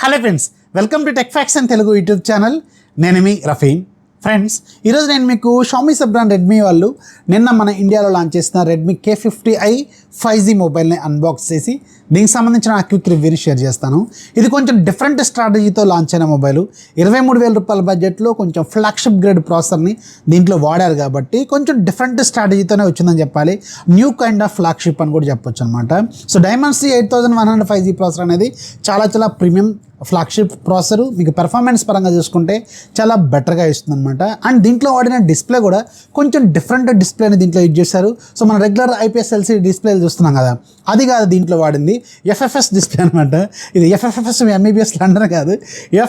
Hello friends, welcome to tech facts and Telugu YouTube channel. నేను మీ రఫీన్. Friends, ఈరోజు నేను మీకు షామీ సబ్ బ్రాండ్ రెడ్మీ వాళ్ళు నిన్న మన ఇండియాలో లాంచ్ చేసిన రెడ్మీ K50i 5G మొబైల్ని అన్బాక్స్ చేసి దీనికి సంబంధించిన క్విక్ రివ్యూని షేర్ చేస్తాను. ఇది కొంచెం డిఫరెంట్ స్ట్రాటజీతో లాంచ్ అయిన మొబైల్. 23,000 రూపాయల బడ్జెట్లో కొంచెం ఫ్లాగ్షిప్ గ్రేడ్ ప్రాసెసర్ని దీంట్లో వాడారు కాబట్టి కొంచెం డిఫరెంట్ స్ట్రాటజీతోనే వచ్చిందని చెప్పాలి. న్యూ కైండ్ ఆఫ్ ఫ్లాగ్షిప్ అని కూడా చెప్పొచ్చు అనమాట. సో డైమెన్సిటీ 8100 5G ప్రాసెసర్ అనేది చాలా ప్రీమియం ఫ్లాగ్షిప్ ప్రాసెసర్. మీకు పెర్ఫార్మెన్స్ పరంగా చూసుకుంటే చాలా బెటర్గా ఇస్తుంది అనమాట. అండ్ దీంట్లో వాడిన డిస్ప్లే కూడా కొంచెం డిఫరెంట్ డిస్ప్లేని దీంట్లో యూజ్ చేశారు. సో మన రెగ్యులర్ IPS LCD డిస్ప్లేలు చూస్తున్నాం కదా, అది కాదు దీంట్లో వాడింది FFS డిస్ప్లే అనమాట. ఇది FFS MEBS లండన్ కాదు,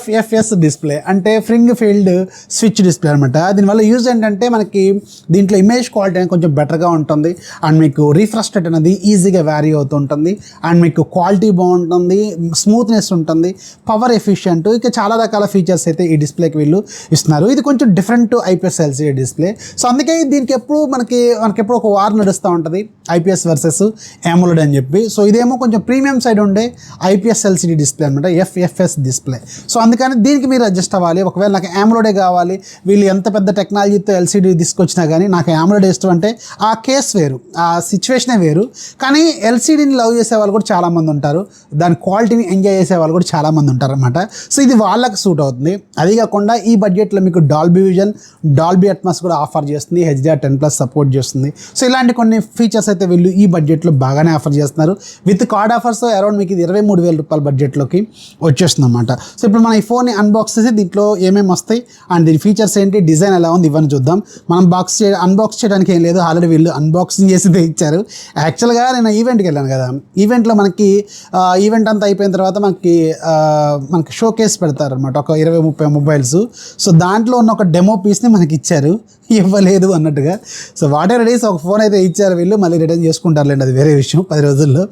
FFS డిస్ప్లే అంటే ఫ్రింగ్ ఫీల్డ్ స్విచ్ డిస్ప్లే అనమాట. దీనివల్ల యూజ్ ఏంటంటే మనకి దీంట్లో ఇమేజ్ క్వాలిటీ అనేది కొంచెం బెటర్గా ఉంటుంది. అండ్ మీకు రిఫ్రెష్ రేట్ అనేది ఈజీగా వ్యారీ అవుతూ ఉంటుంది. అండ్ మీకు క్వాలిటీ బాగుంటుంది, స్మూత్నెస్ ఉంటుంది, పవర్ ఎఫిషియంట్, ఇక చాలా రకాల ఫీచర్స్ అయితే ఈ డిస్ప్లేకి వీళ్ళు ఇస్తున్నారు. ఇది కొంచెం different IPS LCD display. So అందుకే దీనికి ఎప్పుడు మనకి ఎప్పుడు ఒక వార్ నడుస్తూ ఉంటుంది, IPS వర్సెస్ AMOLED అని చెప్పి. సో ఇదేమో కొంచెం ప్రీమియం సైడ్ ఉండే IPS LCD డిస్ప్లే అనమాట, FFS డిస్ప్లే. సో అందుకని దీనికి మీరు అడ్జస్ట్ అవ్వాలి. ఒకవేళ నాకు AMOLED కావాలి, వీళ్ళు ఎంత పెద్ద టెక్నాలజీతో LCD తీసుకొచ్చినా కానీ నాకు AMOLED ఇష్టం అంటే ఆ కేస్ వేరు, ఆ సిచ్యువేషనే వేరు. కానీ LCDని లవ్ చేసే వాళ్ళు కూడా చాలామంది ఉంటారు, దాని క్వాలిటీని ఎంజాయ్ చేసే వాళ్ళు కూడా చాలామంది ఉంటారనమాట. సో ఇది వాళ్ళకి సూట్ అవుతుంది. అది కాకుండా ఈ బడ్జెట్లో మీకు డాల్బీ విజన్, డాల్బీ అట్మాస్ కూడా ఆఫర్ చేస్తుంది, HDR10+ సపోర్ట్ చేస్తుంది. సో ఇలాంటి కొన్ని ఫీచర్స్ అయితే వీళ్ళు ఈ బడ్జెట్లో బాగానే ఆఫర్ చేస్తున్నారు. విత్ కార్డ్ ఆఫర్స్ అరౌండ్ మీకు ఇది 23,000 రూపాయల బడ్జెట్లోకి వచ్చేస్తుంది అనమాట. సో ఇప్పుడు మన ఈ ఫోన్ని అన్బాక్స్ చేసి దీంట్లో ఏమేమి వస్తాయి అండ్ దీని ఫీచర్స్ ఏంటి, డిజైన్ ఎలా ఉంది, ఇవన్నీ చూద్దాం. మనం అన్బాక్స్ చేయడానికి ఏం లేదు, ఆల్రెడీ వీళ్ళు అన్బాక్సింగ్ చేసి ఇచ్చారు. యాక్చువల్గా నేను ఈవెంట్కి వెళ్ళాను కదా, ఈవెంట్లో మనకి ఈవెంట్ అంతా అయిపోయిన తర్వాత మనకి షో కేస్ పెడతారు అనమాట, ఒక 20-30 మొబైల్స్. సో దాంట్లో ఉన్న ఒక డెమో పీస్ని మనకి ఇచ్చారు, ఇవ్వలేదు అన్నట్టుగా. సో వాటర్ రెడీస్ ఒక ఫోన్ అయితే ఇచ్చారు వీళ్ళు, మళ్ళీ రిటర్న్ చేసుకుంటారులేండి, అది వేరే విషయం 10 రోజుల్లో.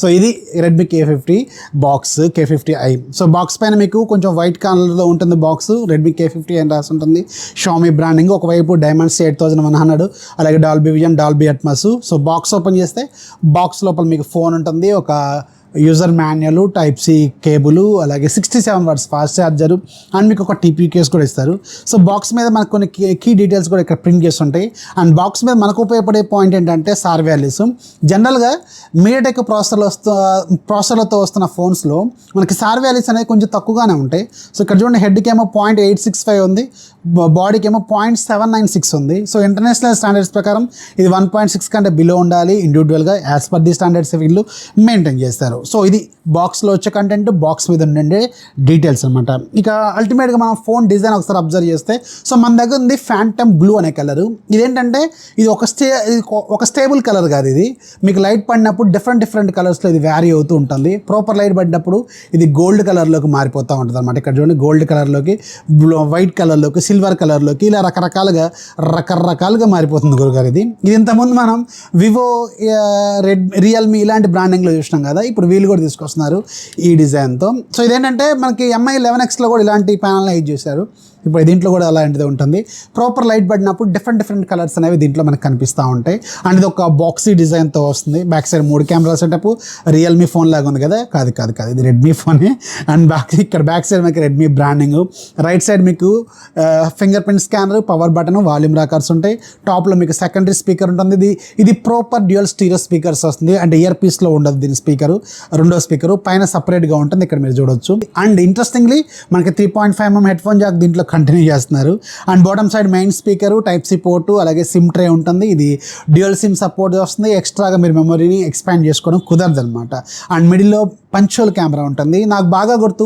సో ఇది Redmi K50 box, K50i. So box పైన మీకు కొంచెం వైట్ కలర్లో ఉంటుంది బాక్స్, రెడ్మీ K50 అని రాసి ఉంటుంది. షామీ బ్రాండింగ్, ఒకవైపు డైమెన్సిటీ 8100, అలాగే Dolby vision, Dolby Atmos. So box open చేస్తే బాక్స్ లోపల మీకు ఫోన్ ఉంటుంది, ఒక యూజర్ మాన్యువల్, Type-C కేబుల్, అలాగే 67 వాట్స్ ఫాస్ట్ ఛార్జరు, అండ్ మీకు ఒక TP కేస్ కూడా ఇస్తారు. సో బాక్స్ మీద మనకు కొన్ని కీ డీటెయిల్స్ కూడా ఇక్కడ ప్రింట్ చేసి ఉంటాయి. అండ్ బాక్స్ మీద మనకు ఉపయోగపడే పాయింట్ ఏంటంటే సార్ వాల్యూస్. జనరల్గా మీడియాటెక్ ప్రాసెసర్లతో వస్తున్న ఫోన్స్లో మనకి సార్ వాల్యూస్ అనేవి కొంచెం తక్కువగానే ఉంటాయి. సో ఇక్కడ చూడండి, హెడ్కి ఏమో 0.865 ఉంది, బాడీకి ఏమో 0.796 ఉంది. సో ఇంటర్నేషనల్ స్టాండర్డ్స్ ప్రకారం ఇది 1.6 కంటే బిలో ఉండాలి ఇండివిజువల్గా, యాజ్ పర్ ది స్టాండర్డ్స్ వీళ్ళు మెయింటైన్ చేస్తారు. సో ఇది బాక్స్లో వచ్చే కంటెంట్, బాక్స్ మీద ఉండే డీటెయిల్స్ అనమాట. ఇక అల్టిమేట్గా మనం ఫోన్ డిజైన్ ఒకసారి అబ్జర్వ్ చేస్తే, సో మన దగ్గర ఉంది ఫ్యాంటమ్ బ్లూ అనే కలరు. ఇదేంటంటే ఇది ఒక స్టేబుల్ కలర్ కాదు, ఇది మీకు లైట్ పడినప్పుడు డిఫరెంట్ కలర్స్లో ఇది వ్యారీ అవుతూ ఉంటుంది. ప్రాపర్ లైట్ పడినప్పుడు ఇది గోల్డ్ కలర్లోకి మారిపోతూ ఉంటుంది అనమాట. ఇక్కడ చూడండి, గోల్డ్ కలర్లోకి, వైట్ కలర్లోకి, సిల్వర్ కలర్లోకి, ఇలా రకరకాలుగా మారిపోతుంది గురుగారు. ఇది ఇంతకుముందు మనం వివో, రియల్మీ ఇలాంటి బ్రాండింగ్లో చూసినాం కదా, ఇప్పుడు వీళ్ళు కూడా తీసుకొస్తున్నారు ఈ డిజైన్తో. సో ఇదేంటంటే మనకి MI 11Xలో కూడా ఇలాంటి ప్యానల్ని యూజ్ చేశారు, ఇప్పుడు దీంట్లో కూడా అలాంటిది ఉంటుంది. ప్రాపర్ లైట్ పడినప్పుడు డిఫరెంట్ కలర్స్ అనేవి దీంట్లో మనకు కనిపిస్తూ ఉంటాయి. అండ్ ఇది ఒక బాక్సీ డిజైన్తో వస్తుంది. Back side 3 camera setup, Realme phone లాగా ఉంది కదా, కాదు ఇది రెడ్మీ ఫోనే. అండ్ ఇక్కడ బ్యాక్ సైడ్ మనకి రెడ్మీ బ్రాండింగ్, రైట్ సైడ్ మీకు finger print scanner, power button, volume rockers ఉంటాయి. టాప్లో మీకు సెకండరీ స్పీకర్ ఉంటుంది. ఇది ప్రాపర్ డ్యూయల్ స్టీరియో స్పీకర్స్ వస్తుంది, అంటే ఇయర్ పీస్లో ఉండదు దీని స్పీకరు, రెండో స్పీకరు పైన సపరేట్గా ఉంటుంది, ఇక్కడ మీరు చూడొచ్చు. అండ్ ఇంట్రెస్టింగ్లీ మనకి 3.5mm హెడ్ ఫోన్ జాక్ దీంట్లో కంటిన్యూ చేస్తున్నారు. And bottom side main speaker, Type-C port, అలాగే సిమ్ ట్రే ఉంటుంది. ఇది డ్యూయల్ సిమ్ సపోర్ట్ వస్తుంది. ఎక్స్ట్రాగా మీరు మెమరీని ఎక్స్పాండ్ చేసుకోవడం కుదరదు అనమాట. అండ్ మిడిల్లో పంచోల్ కెమెరా ఉంటుంది. నాకు బాగా గుర్తు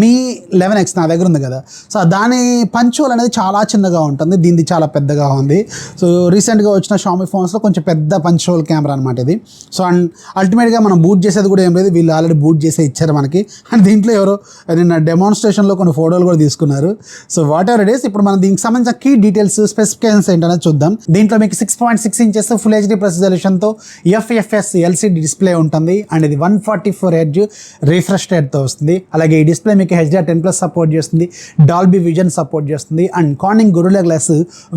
మీ 11X నా దగ్గర ఉంది కదా, సో దాని పంచోల్ అనేది చాలా చిన్నగా ఉంటుంది, దీనిది చాలా పెద్దగా ఉంది. సో రీసెంట్గా వచ్చిన షామీ ఫోన్స్లో కొంచెం పెద్ద పంచోల్ కెమెరా అనమాట ఇది. సో అండ్ అల్టిమేట్గా మనం బూట్ చేసేది కూడా ఏం లేదు, వీళ్ళు ఆల్రెడీ బూట్ చేసే ఇచ్చారు మనకి. అండ్ దీంట్లో ఎవరో నిన్న డెమాన్స్ట్రేషన్లో కొన్ని ఫోటోలు కూడా తీసుకున్నారు. So what ever it is, ఇప్పుడు మనం దీనికి సంబంధించిన కీ డీటెయిల్స్, స్పెసిఫికేషన్స్ ఏంటనేది చూద్దాం. దీంట్లో మీకు 6.6 inches full HD రెజల్యూషన్తో FFS LCD display ఉంటుంది. అండ్ ఇది 144Hz హెర్జ్ రిఫ్రెష్ రేట్తో వస్తుంది. అలాగే ఈ డిస్ప్లే మీకు HDR10+ సపోర్ట్ చేస్తుంది, డాల్బీ విజన్ సపోర్ట్ చేస్తుంది and Corning Gorilla glass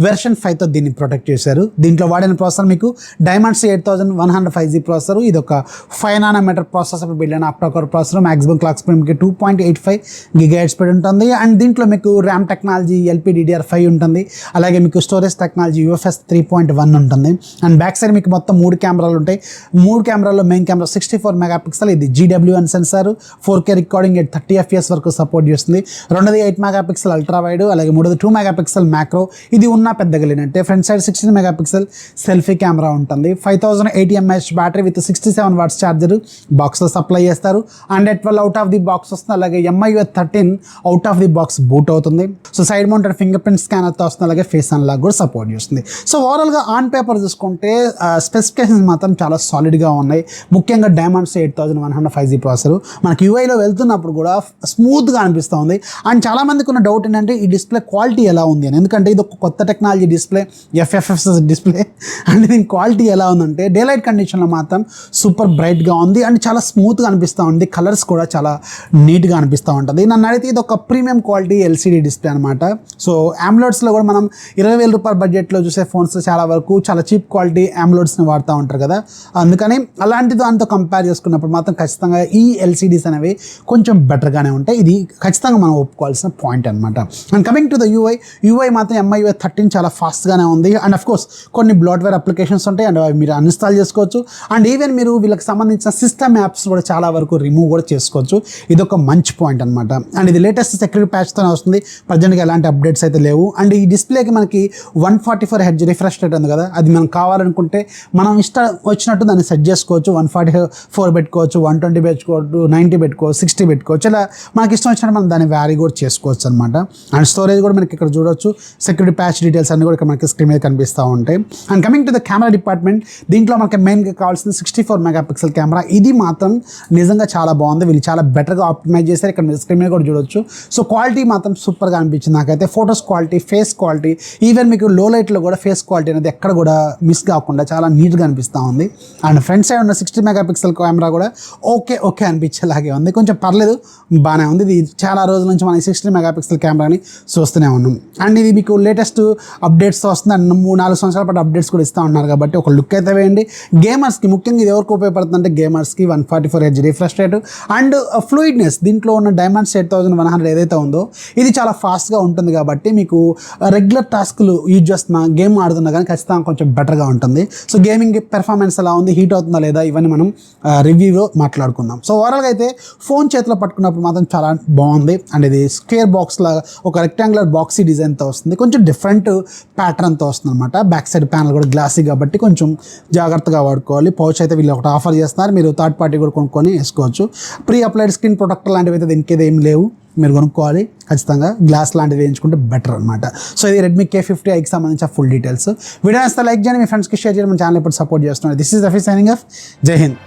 version 5తో దీన్ని ప్రొటెక్ట్ చేశారు. దీంట్లో వాడిన ప్రాసెసర్ మీకు డైమండ్స్ 8100 5G ప్రాసెసర్. ఇది ఒక 5 నానోమీటర్ ప్రాసెసర్ బిల్డ్ అయిన octa-core processor. Maximum clock speed మీకు 2.85 GHz స్పీడ్ ఉంటుంది అండ్ దీంట్లో మీకు ర్యామ్ టెక్నాలజీ LPDDR5 ఉంటుంది. అలాగే మీకు స్టోరేజ్ టెక్నాలజీ UFS 3.1 ఉంటుంది అండ్ బ్యాక్ సైడ్ మీకు మొత్తం 3 కెమెరాలు ఉంటాయి. 3 కెమెరాల్లో మెయిన్ కెమెరా 64 మెగాపిక్సెల్, ఇది GWN sensor, 4K recording 30 FPS వరకు సపోర్ట్ చేస్తుంది. రెండోది 8 మెగాపిక్సెల్ అల్ట్రా వైడ్, అలాగే మూడోది 2 మెగాపిక్సెల్ మ్యాక్రో. ఇది ఉన్న పెద్దగా లేనంటే front side 16 megapixel selfie camera ఉంటుంది. 5080 mAh battery with 67 watts charger బాక్స్లో సప్లై చేస్తారు. And 12 out of the box వస్తుంది. అలాగే MIUI 13 out of the box boot అవుతుంది. So side mounted fingerprint స్కానర్తో వస్తుంది. అలాగే ఫేస్ అన్లాక్ కూడా సపోర్ట్ చేస్తుంది. సో ఓవరాల్గా ఆన్ పేపర్ చూసుకుంటే స్పెసిఫికేషన్స్ మాత్రం చాలా సాలిడ్గా ఉన్నాయి. ముఖ్యంగా డైమండ్స్ 8100 5G ప్రాసెసర్ మనకి యూఐలో వెళ్తున్నప్పుడు కూడా స్మూత్గా అనిపిస్తుంది. అండ్ చాలామందికి ఉన్న డౌట్ ఏంటంటే ఈ డిస్ప్లే క్వాలిటీ ఎలా ఉంది అని. ఎందుకంటే ఇది ఒక కొత్త technology display, FFS display and దీని క్వాలిటీ ఎలా ఉందంటే డే లైట్ కండిషన్లో మాత్రం సూపర్ బ్రైట్గా ఉంది అండ్ చాలా స్మూత్గా అనిపిస్తూ ఉంది. కలర్స్ కూడా చాలా నీట్గా అనిపిస్తూ ఉంటుంది. నన్ను అడిగితే ఇది ఒక ప్రీమియం క్వాలిటీ LCD డిస్ప్లే అనమాట. సో AMOLEDస్లో కూడా మనం 20,000 రూపాయల బడ్జెట్లో చూసే ఫోన్స్ చాలా వరకు చాలా చీప్ క్వాలిటీ AMOLEDస్ని వాడుతూ ఉంటారు కదా. అందుకని అలాంటి దాంతో కంపేర్ చేసుకున్నప్పుడు మాత్రం ఖచ్చితంగా ఈ LCDs అనేవి కొంచెం బెటర్గానే ఉంటాయి. ఇది ఖచ్చితంగా మనం ఒప్పుకోవాల్సిన పాయింట్ అనమాట. And coming to the UI మాత్రం MIUI 13 చాలా ఫాస్ట్గానే ఉంది. అండ్ అఫ్ కోర్స్ కొన్ని బ్లాట్వేర్ అప్లికేషన్స్ ఉంటాయి అండ్ అవి మీరు అన్ఇన్స్టాల్ చేసుకోవచ్చు. అండ్ ఈవెన్ మీరు వీళ్ళకి సంబంధించిన సిస్టమ్ యాప్స్ కూడా చాలా వరకు రిమూవ్ కూడా చేసుకోవచ్చు. ఇది ఒక మంచి పాయింట్ అనమాట. అండ్ ఇది లేటెస్ట్ సెక్యూరిటీ ప్యాచ్తోనే వస్తుంది. ప్రజెంట్గా ఎలాంటి అప్డేట్స్ అయితే లేవు. అండ్ ఈ డిస్ప్లేకి మనకి 144 Hz రిఫ్రెష్ రేట్ ఉంది కదా, అది మనం కావాలనుకుంటే మనం ఇష్టం వచ్చినట్టు దాన్ని సెట్ చేసుకోవచ్చు. 144 పెట్టుకోవచ్చు, 120 పెట్టుకోవచ్చు, 90 పెట్టుకోవచ్చు, 60 పెట్టుకోవచ్చు. ఇలా మనకి ఇష్టం వచ్చినట్టు మనం దాన్ని వ్యారీ కూడా చేసుకోవచ్చు అనమాట. అండ్ స్టోరేజ్ కూడా మనకి ఇక్కడ చూడొచ్చు. సెక్యూరిటీ ప్యాచ్ డీటెయిల్స్ అన్ని కూడా ఇక్కడ మనకి స్క్రీన్ మీద కనిపిస్తూ ఉంటాయి. And coming to the camera department, దీంట్లో మనకి మెయిన్గా కావాల్సిన 64 మెగాపిక్సెల్ కెమెరా. ఇది మాత్రం నిజంగా చాలా బాగుంది. వీళ్ళు చాలా బెటర్గా ఆప్టిమైజ్ చేశారు. ఇక్కడ మీరు స్క్రీన్ మీద కూడా చూడొచ్చు. సో క్వాలిటీ మాత్రం సూపర్గా అనిపించింది నాకైతే. Photos quality, face quality, even మీకు లో లైట్లో కూడా ఫేస్ క్వాలిటీ అనేది ఎక్కడ కూడా మిస్ కాకుండా చాలా నీట్గా అనిపిస్తూ ఉంది. అండ్ ఫ్రంట్ సైడ్ ఉన్న 60 మెగాపిక్సెల్ కెమెరా కూడా ఓకే అనిపించేలాగే ఉంది. కొంచెం పర్లేదు, బాగానే ఉంది. ఇది చాలా రోజుల నుంచి మనం 60 మెగాపిక్సెల్ కెమెరాని చూస్తూనే ఉన్నాం. అండ్ ఇది మీకు లేటెస్ట్ అప్డేట్స్తో వస్తుంది. అండ్ 3-4 సంవత్సరాల పాటు అప్డేట్స్ కూడా ఇస్తూ ఉన్నారు కాబట్టి ఒక లుక్ అయితే వేయండి. గేమర్స్కి ముఖ్యంగా ఇది ఎవరికి ఉపయోగపడుతుందంటే గేమర్స్కి 144 Hz రిఫ్రెష్ రేట్ అండ్ ఫ్లూయిడ్నెస్. దీంట్లో ఉన్న డైమండ్స్ 8100 ఏదైతే ఉందో ఇది చాలా ఫాస్ట్గా ఉంటుంది కాబట్టి మీకు రెగ్యులర్ టాస్క్లు యూజ్ చేస్తున్నా, గేమ్ ఆడుతున్నా కానీ ఖచ్చితంగా కొంచెం బెటర్గా ఉంటుంది. సో గేమింగ్ పెర్ఫార్మెన్స్ ఎలా ఉంది, హీట్ అవుతుందా లేదా, ఇవన్నీ మనం రివ్యూలో మాట్లాడుకుందాం. సో ఓవరాల్గా అయితే ఫోన్ చేతిలో పట్టుకున్నప్పుడు మాత్రం చాలా బాగుంది. అండ్ ఇది స్క్వేర్ బాక్స్ లాగా ఒక రెక్టాంగులర్ బాక్సీ డిజైన్తో వస్తుంది. కొంచెం డిఫరెంట్ ప్యాటర్న్తో వస్తుంది అనమాట. బ్యాక్ సైడ్ ప్యానల్ కూడా గ్లాసీ కాబట్టి కొంచెం జాగ్రత్తగా వాడుకోవాలి. పౌచ్ అయితే వీళ్ళు ఒకటి ఆఫర్ చేస్తున్నారు, మీరు థర్డ్ పార్టీ కూడా కొనుక్కొని వేసుకోవచ్చు. ప్రీ అప్లైడ్ స్క్రీన్ ప్రొటెక్టర్ లాంటివి అయితే దీనికి ఏం లేవు, మీరు కొనుక్కోవాలి. ఖచ్చితంగా గ్లాస్ లాంటివి వేయించుకుంటే బెటర్ అనమాట. సో ఇది Redmi K50iకి సంబంధించిన ఫుల్ డీటెయిల్స్. వీడియో నచ్చితే లైక్ చేయండి, మీ ఫ్రెండ్స్కి షేర్ చేయండి. మన ఛానల్ ఇప్పుడు సపోర్ట్ చేస్తున్నారు. This is Rafi signing off. జై హింద్.